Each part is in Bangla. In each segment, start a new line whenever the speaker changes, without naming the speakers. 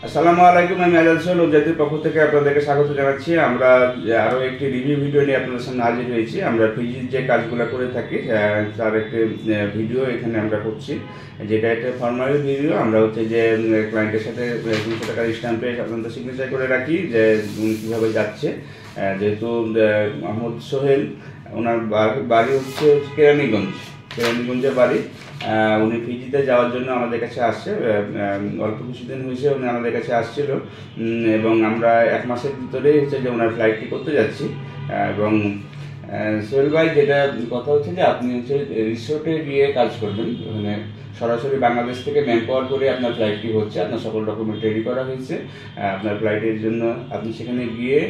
আসসালামু আলাইকুম। আমি আজাদ সোহেল লোকজাতির পক্ষ থেকে আপনাদেরকে স্বাগত জানাচ্ছি। আমরা আরও একটি রিভিউ ভিডিও নিয়ে আপনাদের সামনে হাজির হয়েছি। আমরা ফিজির যে কাজগুলো করে থাকি তার একটি ভিডিও এখানে আমরা করছি, যেটা একটা ফর্মাল ভিডিও। আমরা হচ্ছে যে ক্লায়েন্টের সাথে 300 টাকার স্ট্যাম্পে সাধারণত সিগনেচার করে রাখি যে উনি কীভাবে যাচ্ছে। যেহেতু মোহাম্মদ সোহেল, ওনার বাড়ি হচ্ছে কেরানীগঞ্জের বাড়ি। উনি ফিজিতে যাওয়ার জন্য আমাদের কাছে আসছে। অল্প কিছুদিন হয়েছে উনি আমাদের কাছে আসছিল, এবং আমরা 1 মাসের ভিতরেই হচ্ছে যে ওনার ফ্লাইটটি করতে যাচ্ছি। এবং সোহেল ভাই, যেটা কথা হচ্ছে যে আপনি হচ্ছে রিসোর্টে গিয়ে কাজ করবেন। মানে সরাসরি বাংলাদেশ থেকে ম্যান পাওয়ার করে আপনার ফ্লাইটটি হচ্ছে, আপনার সকল ডকুমেন্ট রেডি করা হয়েছে। আপনার ফ্লাইটের জন্য আপনি সেখানে গিয়ে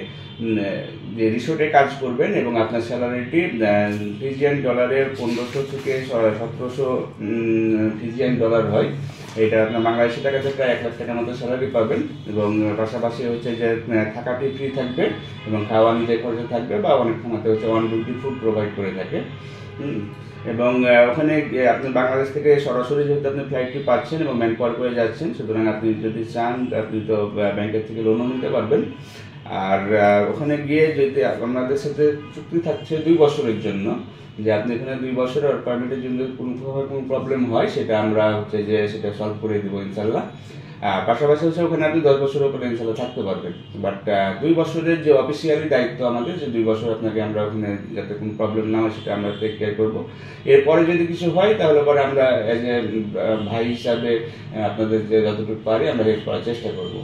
যে রিসোর্টে কাজ করবেন, এবং আপনার স্যালারিটি ফিজিয়ান ডলারের 1500 থেকে 1700 ফিজিয়ান ডলার হয়। এটা আপনার বাংলাদেশি টাকাতে প্রায় 1 লাখ টাকার মতো স্যালারি পাবেন। এবং পাশাপাশি হচ্ছে যে থাকাটি ফ্রি থাকবে, এবং খাওয়া নিজের খরচে থাকবে, বা অনেক সময়তে হচ্ছে অন ডিউটি ফুড প্রোভাইড করে থাকে। এবং ওখানে আপনি বাংলাদেশ থেকে সরাসরি যেহেতু আপনি ফ্লাইটটি পাচ্ছেন এবং ম্যান পাওয়ার করে যাচ্ছেন, সুতরাং আপনি যদি চান আপনি তো ব্যাংকের থেকে লোনও নিতে পারবেন। আর ওখানে গিয়ে যদি আপনাদের সাথে চুক্তি থাকছে 2 বছরের জন্য, যে আপনি এখানে 2 বছর পারমিটের জন্য কোনো প্রবলেম হয় সেটা আমরা হচ্ছে যে সেটা সলভ করে দিব ইনশাল্লাহ। পাশাপাশি হচ্ছে ওখানে আপনি 10 বছরের উপরে ইনশাল্লাহ থাকতে পারবেন। বাট 2 বছরের যে অফিসিয়ালি দায়িত্ব আমাদের, যে 2 বছর আপনাকে আমরা ওখানে যাতে কোনো প্রবলেম না হয় সেটা আমরা টেক কেয়ার করবো। এরপরে যদি কিছু হয় তাহলে পরে আমরা এজ এ ভাই হিসাবে আপনাদের যে যতটুকু পারি আমরা হেল্প করার চেষ্টা করব।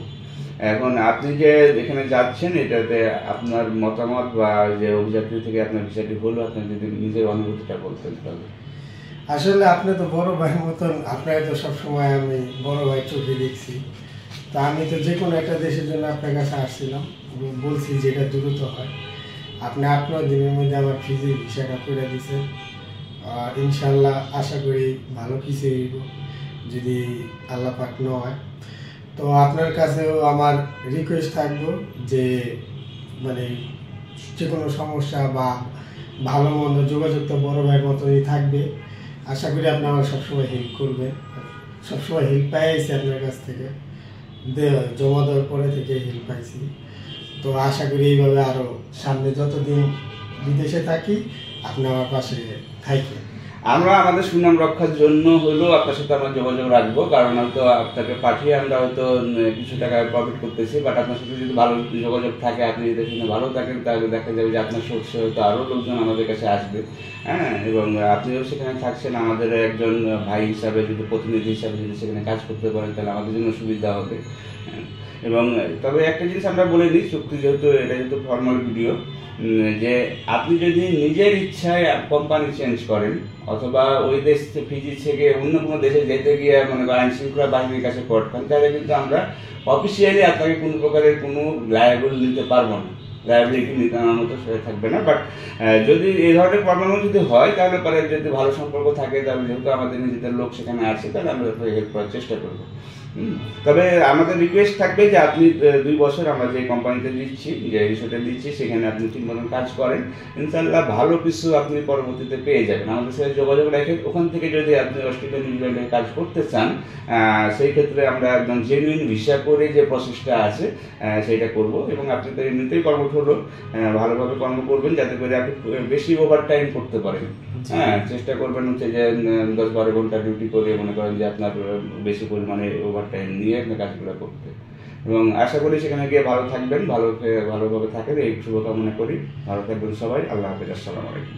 এখন আপনি যে এখানে যাচ্ছেন, এটাতে আপনার মতামত বা যে অভিযাত্রী থেকে আপনার বিষয়টি হলো, আপনি যদি নিজের অনুভূতিটা বলতেন তাহলে।
আসলে আপনি তো বড় ভাইয়ের মতন, আপনার তো সবসময় আমি বড় ভাই চোখে দেখছি। তা আমি তো যে কোনো একটা দেশের জন্য আপনার কাছে আসছিলাম, বলছি যেটা দ্রুত হয়। আপনি 8-9 দিনের মধ্যে আমার ফিজির ভিসাটা করে দিয়েছেন। ইনশাল্লাহ আশা করি ভালো কিছু হইব, যদি আল্লাহ পাক নয়। তো আপনার কাছেও আমার রিকোয়েস্ট থাকবো যে মানে যে কোনো সমস্যা বা ভালো মন্দ যোগাযোগ তো বড় ভাইয়ের মতনই থাকবে। আশা করি আপনি আমার সবসময় হেল্প করবেন। সবসময় হেল্প পাইছি আপনার কাছ থেকে, জমা দেওয়ার পরে থেকে হেল্প পাইছি। তো আশা করি এইভাবে আরও সামনে যতদিন বিদেশে থাকি আপনি আমার পাশে থাকেন।
আমরা আমাদের সুনাম রক্ষার জন্য হলেও আপনার সাথে আমরা যোগাযোগ রাখবো, কারণ হয়তো আপনাকে পাঠিয়ে আমরা হয়তো কিছু টাকা প্রফিট করতেছি। বাট আপনার সাথে যদি ভালো যোগাযোগ থাকে, আপনি যদি শুনে ভালো থাকেন, তাহলে দেখা যাবে যে আপনার সোর্সে হয়তো আরও লোকজন আমাদের কাছে আসবে। হ্যাঁ, এবং আপনিও সেখানে থাকছেন আমাদের একজন ভাই হিসাবে, যদি প্রতিনিধি হিসাবে যদি সেখানে কাজ করতে পারেন তাহলে আমাদের জন্য সুবিধা হবে। এবং তবে একটা জিনিস আমরা বলে দিই, চুক্তি যেহেতু এটা যেহেতু ফর্মাল ভিডিও, যে আপনি যদি নিজের ইচ্ছায় কোম্পানি চেঞ্জ করেন, অথবা ওই দেশ ফিজি থেকে অন্য কোনো দেশে যেতে গিয়ে মনে করেন আইন শৃঙ্খলা বাহিনীর কাছে কোর্ট খান, তাহলে কিন্তু আমরা অফিসিয়ালি আপনাকে কোনো প্রকারের কোনো লায়াবল নিতে পারবো না, লায়াবিলিটি নিতে আমার মতো থাকবে না। বাট যদি এই ধরনের প্রবলেম যদি হয়, তাহলে পরে যদি ভালো সম্পর্ক থাকে, তাহলে যেহেতু আমাদের নিজেদের লোক সেখানে আছে, তাহলে আমরা হেল্প করার চেষ্টা করবো। তবে আমাদের রিকোয়েস্ট থাকবে যে আপনি 2 বছর আমরা যে কোম্পানিতে দিচ্ছি, যে রিসোর্টে দিচ্ছি, সেখানে আপনি ঠিক মতন কাজ করেন, ইনশাল্লাহ ভালো কিছু আপনি পরবর্তীতে পেয়ে যাবেন। আমাদের সাথে যোগাযোগ রেখে ওখান থেকে যদি আপনি অস্ট্রেলিয়া নিউজিল্যান্ডে কাজ করতে চান, সেই ক্ষেত্রে আমরা একদম জেনুইন ভিসা করে যে প্রসেসটা আছে সেইটা করব। এবং আপনি তো এমনিতেই কর্মঠ হলো, ভালোভাবে কর্ম করবেন যাতে করে আপনি বেশি ওভার টাইম করতে পারেন। হ্যাঁ, চেষ্টা করবেন হচ্ছে যে 10-12 ঘন্টা ডিউটি করে মনে করেন যে আপনার বেশি পরিমাণে ওভার টাইম নিয়ে আপনি কাজগুলো করতে। এবং আশা করি সেখানে গিয়ে ভালো থাকবেন, ভালোভাবে থাকেন, এই শুভকামনা করি। ভালো থাকবেন সবাই। আল্লাহ হাফেজ। আসসালামু আলাইকুম।